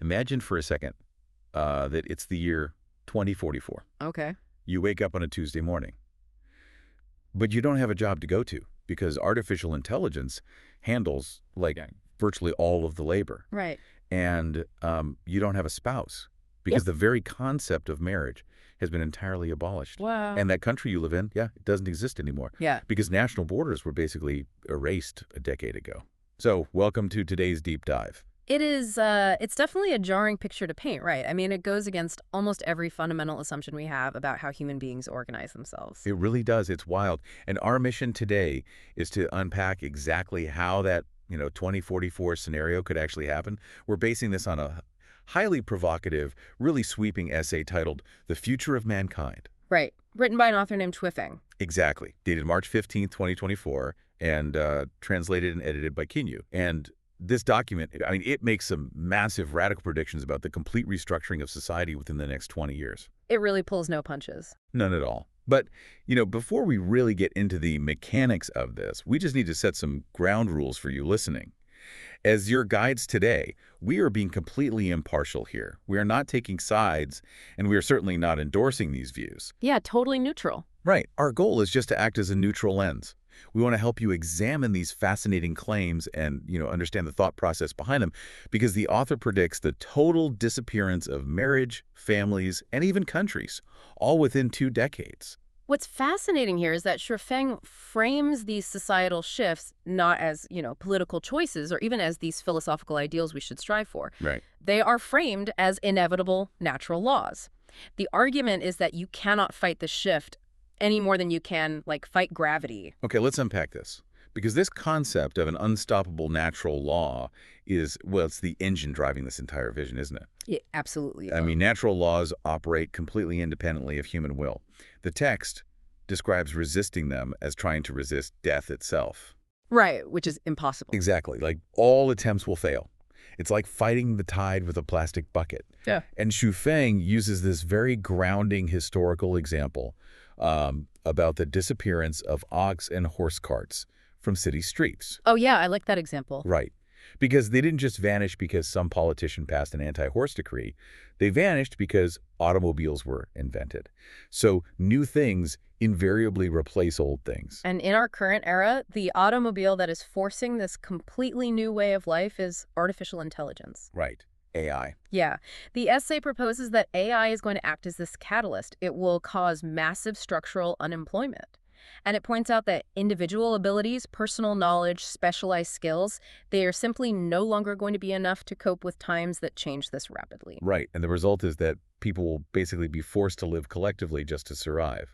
Imagine for a second that it's the year 2044. Okay. You wake up on a Tuesday morning, but you don't have a job to go to because artificial intelligence handles like virtually all of the labor. Right. And you don't have a spouse because the very concept of marriage has been entirely abolished. Wow. And that country you live in, it doesn't exist anymore. Yeah. Because national borders were basically erased a decade ago. So welcome to today's deep dive. It is, it's definitely a jarring picture to paint, right? I mean, it goes against almost every fundamental assumption we have about how human beings organize themselves. It really does. It's wild. And our mission today is to unpack exactly how that 2044 scenario could actually happen. We're basing this on a highly provocative, really sweeping essay titled The Future of Mankind. Right. Written by an author named Twifeng. Exactly. Dated March 15th, 2024, and translated and edited by Kinyu. And this document, I mean, it makes some massive radical predictions about the complete restructuring of society within the next 20 years. It really pulls no punches. None at all. But, before we really get into the mechanics of this, we just need to set some ground rules for you listening. As your guides today, we are being completely impartial here. We are not taking sides, and we are certainly not endorsing these views. Yeah, totally neutral. Right. Our goal is just to act as a neutral lens. We want to help you examine these fascinating claims and, understand the thought process behind them, because the author predicts the total disappearance of marriage, families, and even countries, all within 2 decades. What's fascinating here is that Twifeng frames these societal shifts not as, political choices or even as these philosophical ideals we should strive for. Right. They are framed as inevitable natural laws. The argument is that you cannot fight the shift any more than you can, fight gravity. Okay, let's unpack this. Because this concept of an unstoppable natural law is, well, it's the engine driving this entire vision, isn't it? Yeah, absolutely. I mean, natural laws operate completely independently of human will. The text describes resisting them as trying to resist death itself. Right, which is impossible. Exactly. Like, all attempts will fail. It's like fighting the tide with a plastic bucket. Yeah. And Twifeng uses this very grounding historical example about the disappearance of ox and horse carts from city streets. Oh, yeah, I like that example. Right. Because they didn't just vanish because some politician passed an anti-horse decree. They vanished because automobiles were invented. So new things invariably replace old things. And in our current era, the automobile that is forcing this completely new way of life is artificial intelligence. Right. AI. Yeah. The essay proposes that AI is going to act as this catalyst. It will cause massive structural unemployment. And it points out that individual abilities, personal knowledge, specialized skills, they are simply no longer going to be enough to cope with times that change this rapidly. Right. And the result is that people will basically be forced to live collectively just to survive.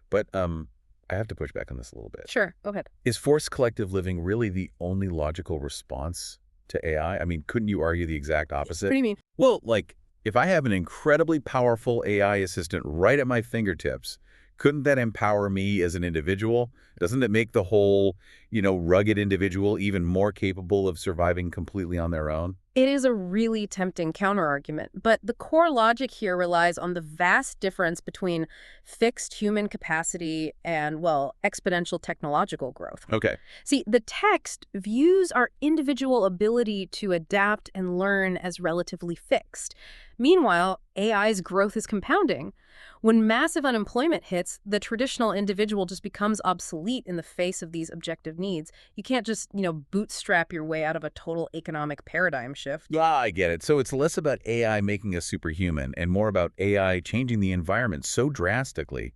But I have to push back on this a little bit. Sure. Go ahead. Is forced collective living really the only logical response to AI? I mean, couldn't you argue the exact opposite? What do you mean? Well, if I have an incredibly powerful AI assistant right at my fingertips, couldn't that empower me as an individual? Doesn't it make the whole, rugged individual even more capable of surviving completely on their own? It is a really tempting counterargument, but the core logic here relies on the vast difference between fixed human capacity and, well, exponential technological growth. Okay. See, the text views our individual ability to adapt and learn as relatively fixed. Meanwhile, AI's growth is compounding. When massive unemployment hits, the traditional individual just becomes obsolete in the face of these objective needs. You can't just, bootstrap your way out of a total economic paradigm shift. Yeah, I get it. So it's less about AI making us superhuman and more about AI changing the environment so drastically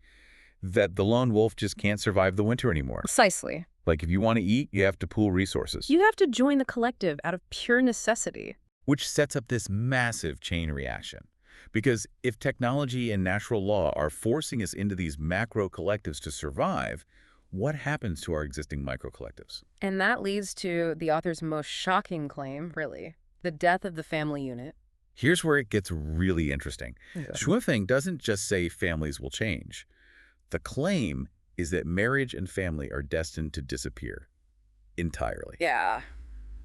that the lone wolf just can't survive the winter anymore. Precisely. Like, if you want to eat, you have to pool resources. You have to join the collective out of pure necessity. Which sets up this massive chain reaction. Because if technology and natural law are forcing us into these macro collectives to survive, what happens to our existing micro collectives? And that leads to the author's most shocking claim, really, the death of the family unit. Here's where it gets really interesting. Yeah. Twifeng doesn't just say families will change. The claim is that marriage and family are destined to disappear entirely. Yeah.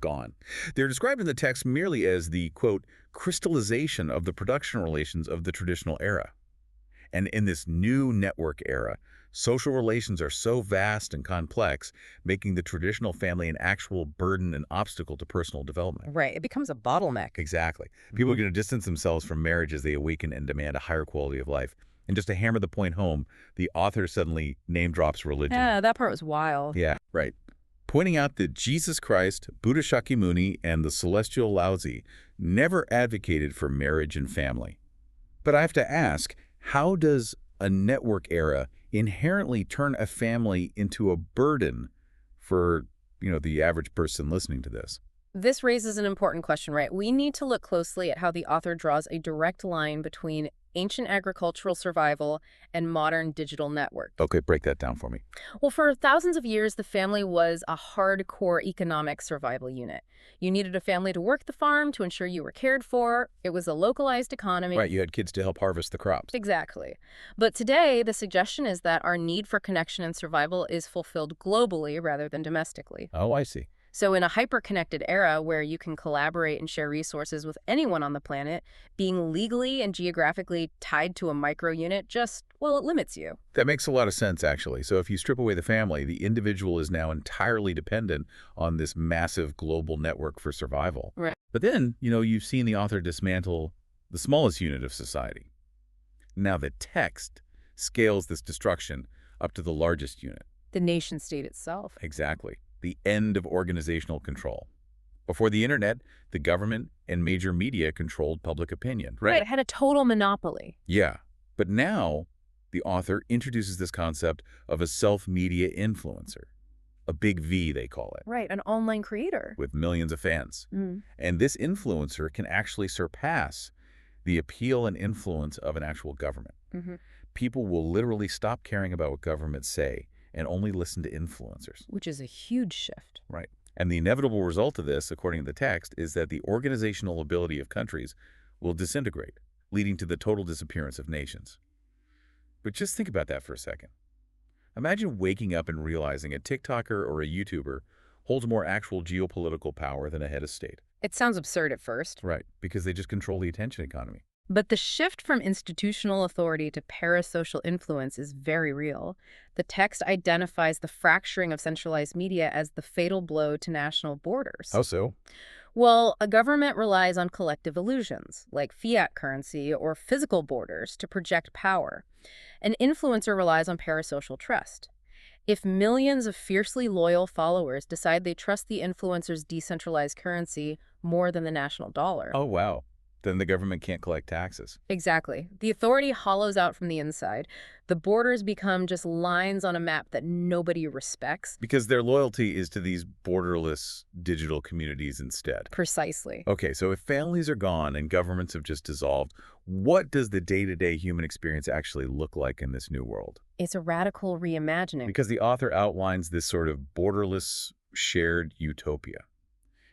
Gone. They're described in the text merely as the, quote, crystallization of the production relations of the traditional era. And in this new network era, Social relations are so vast and complex, making the traditional family an actual burden and obstacle to personal development. Right. It becomes a bottleneck. Exactly. People are going to distance themselves from marriage as they awaken and demand a higher quality of life. And just to hammer the point home, the author suddenly name drops religion. Yeah, that part was wild. Yeah, right. Pointing out that Jesus Christ, Buddha Shakyamuni, and the celestial Laozi never advocated for marriage and family. But I have to ask, how does a network era inherently turn a family into a burden for, the average person listening to this? This raises an important question, right? We need to look closely at how the author draws a direct line between ancient agricultural survival and modern digital network. Okay, break that down for me. Well, for thousands of years, the family was a hardcore economic survival unit. You needed a family to work the farm to ensure you were cared for. It was a localized economy. Right, you had kids to help harvest the crops. Exactly. But today, the suggestion is that our need for connection and survival is fulfilled globally rather than domestically. Oh, I see. So in a hyper-connected era where you can collaborate and share resources with anyone on the planet, being legally and geographically tied to a micro-unit it limits you. That makes a lot of sense, actually. So if you strip away the family, the individual is now entirely dependent on this massive global network for survival. Right. But then, you've seen the author dismantle the smallest unit of society. Now the text scales this destruction up to the largest unit. The nation-state itself. Exactly. The end of organizational control. Before the internet, the government and major media controlled public opinion. Right. It had a total monopoly. Yeah. But now, the author introduces this concept of a self-media influencer. A big V, they call it. Right, an online creator. With millions of fans. And this influencer can actually surpass the appeal and influence of an actual government. People will literally stop caring about what governments say and only listen to influencers. Which is a huge shift. Right. And the inevitable result of this, according to the text, is that the organizational ability of countries will disintegrate, leading to the total disappearance of nations. But just think about that for a second. Imagine waking up and realizing a TikToker or a YouTuber holds more actual geopolitical power than a head of state. It sounds absurd at first. Right, because they just control the attention economy. But the shift from institutional authority to parasocial influence is very real. The text identifies the fracturing of centralized media as the fatal blow to national borders. How so? Well, a government relies on collective illusions, like fiat currency or physical borders, to project power. An influencer relies on parasocial trust. If millions of fiercely loyal followers decide they trust the influencer's decentralized currency more than the national dollar. Oh, wow. Then the government can't collect taxes. Exactly. The authority hollows out from the inside. The borders become just lines on a map that nobody respects. Because their loyalty is to these borderless digital communities instead. Precisely. Okay, so if families are gone and governments have just dissolved, what does the day-to-day human experience actually look like in this new world? It's a radical reimagining. Because the author outlines this sort of borderless shared utopia.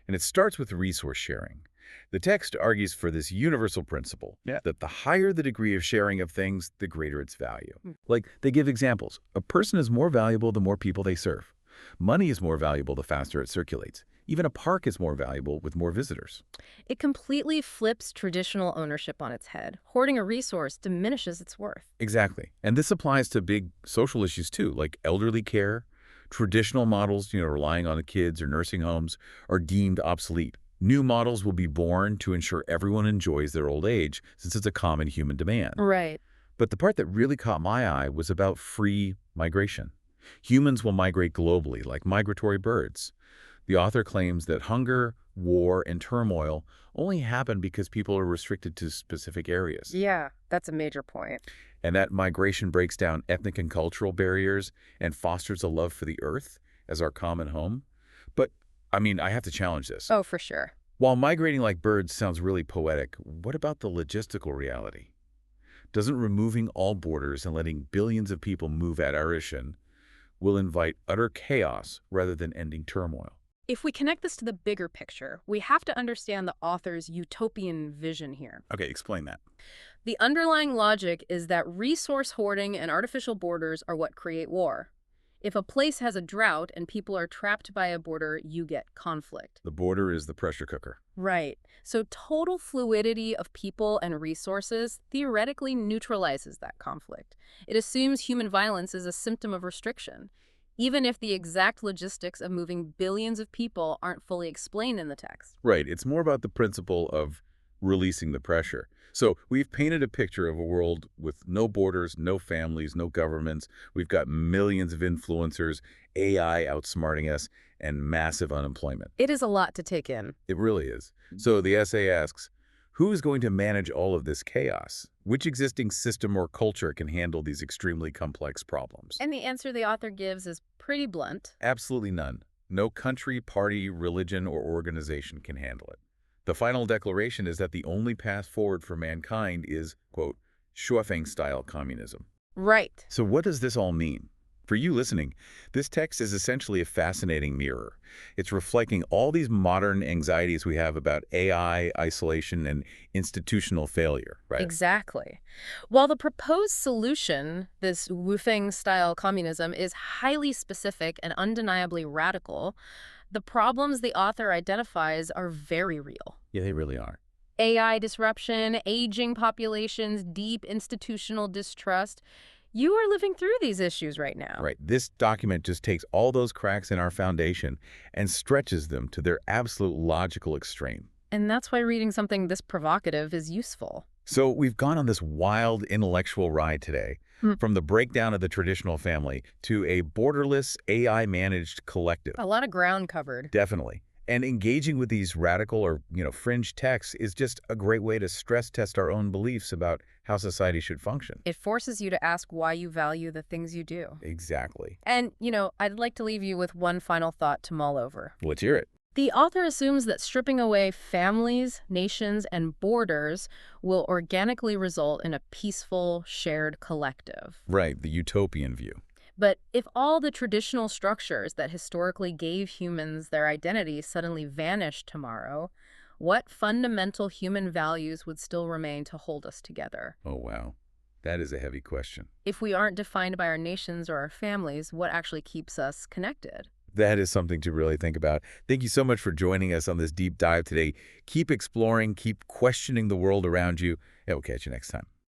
And it starts with resource sharing. The text argues for this universal principle that the higher the degree of sharing of things, the greater its value. Like, they give examples. A person is more valuable the more people they serve. Money is more valuable the faster it circulates. Even a park is more valuable with more visitors. It completely flips traditional ownership on its head. Hoarding a resource diminishes its worth. Exactly. And this applies to big social issues too, like elderly care. Traditional models, relying on the kids or nursing homes, are deemed obsolete. New models will be born to ensure everyone enjoys their old age, since it's a common human demand. Right. But the part that really caught my eye was about free migration. Humans will migrate globally, like migratory birds. The author claims that hunger, war, and turmoil only happen because people are restricted to specific areas. Yeah, that's a major point. And that migration breaks down ethnic and cultural barriers and fosters a love for the earth as our common home. But I have to challenge this. Oh, for sure. While migrating like birds sounds really poetic, what about the logistical reality? Doesn't removing all borders and letting billions of people move at Arishan will invite utter chaos rather than ending turmoil? If we connect this to the bigger picture, we have to understand the author's utopian vision here. Okay, explain that. The underlying logic is that resource hoarding and artificial borders are what create war. If a place has a drought and people are trapped by a border, you get conflict. The border is the pressure cooker. Right. So total fluidity of people and resources theoretically neutralizes that conflict. It assumes human violence is a symptom of restriction, even if the exact logistics of moving billions of people aren't fully explained in the text. Right. It's more about the principle of releasing the pressure. So we've painted a picture of a world with no borders, no families, no governments. We've got millions of influencers, AI outsmarting us, and massive unemployment. It is a lot to take in. It really is. So the essay asks, who is going to manage all of this chaos? Which existing system or culture can handle these extremely complex problems? And the answer the author gives is pretty blunt. Absolutely none. No country, party, religion, or organization can handle it. The final declaration is that the only path forward for mankind is, quote, Shuofeng-style communism. Right. So what does this all mean? For you listening, this text is essentially a fascinating mirror. It's reflecting all these modern anxieties we have about AI, isolation, and institutional failure, right? Exactly. While the proposed solution, this Wu-Feng-style communism, is highly specific and undeniably radical, the problems the author identifies are very real. Yeah, they really are. AI disruption, aging populations, deep institutional distrust. You are living through these issues right now. Right. This document just takes all those cracks in our foundation and stretches them to their absolute logical extreme. And that's why reading something this provocative is useful. So we've gone on this wild intellectual ride today, from the breakdown of the traditional family to a borderless, AI-managed collective. A lot of ground covered. Definitely. And engaging with these radical or, fringe texts is just a great way to stress test our own beliefs about how society should function. It forces you to ask why you value the things you do. Exactly. And, I'd like to leave you with one final thought to mull over. Let's hear it. The author assumes that stripping away families, nations, and borders will organically result in a peaceful, shared collective. Right, the utopian view. But if all the traditional structures that historically gave humans their identity suddenly vanish tomorrow, what fundamental human values would still remain to hold us together? Oh, wow. That is a heavy question. If we aren't defined by our nations or our families, what actually keeps us connected? That is something to really think about. Thank you so much for joining us on this deep dive today. Keep exploring, keep questioning the world around you, and we'll catch you next time.